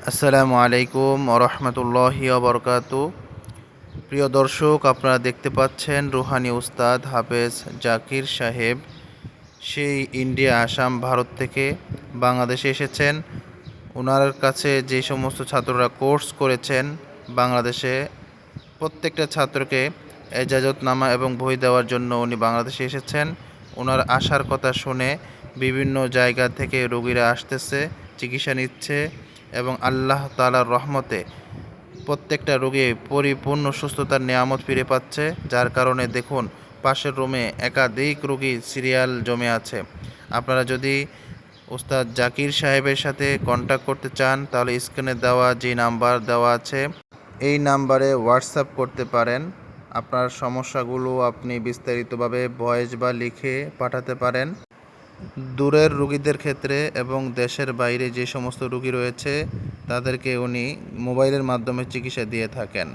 আসসালামু আলাইকুম ওরহমতুল্লাহি ওবরকাতু। প্রিয় দর্শক, আপনারা দেখতে পাচ্ছেন রুহানি উস্তাদ হাফেজ জাকির সাহেব সেই ইন্ডিয়া, আসাম, ভারত থেকে বাংলাদেশে এসেছেন। ওনার কাছে যে সমস্ত ছাত্ররা কোর্স করেছেন বাংলাদেশে, প্রত্যেকটা ছাত্রকে এজাজতনামা এবং বই দেওয়ার জন্য উনি বাংলাদেশে এসেছেন। ওনার আসার কথা শুনে বিভিন্ন জায়গা থেকে রোগীরা আসতেছে, চিকিৎসা নিচ্ছে এবং আল্লাহ তাআলার রহমতে প্রত্যেকটা রোগী পরিপূর্ণ সুস্থতার নেয়ামত ফিরে পাচ্ছে। যার কারণে দেখুন পাশের রুমে একাধিক রোগী সিরিয়াল জমে আছে। আপনারা যদি ওস্তাদ জাকির সাহেবের সাথে কন্ট্যাক্ট করতে চান তাহলে স্ক্রিনে দেওয়া যে নাম্বার দেওয়া আছে এই নাম্বারে হোয়াটসঅ্যাপ করতে পারেন। আপনার সমস্যাগুলো আপনি বিস্তারিতভাবে ভয়েস বা লিখে পাঠাতে পারেন। দূরের রোগীদের ক্ষেত্রে এবং দেশের বাইরে যে সমস্ত রোগী রয়েছে তাদেরকে উনি মোবাইলের মাধ্যমে চিকিৎসা দিয়ে থাকেন।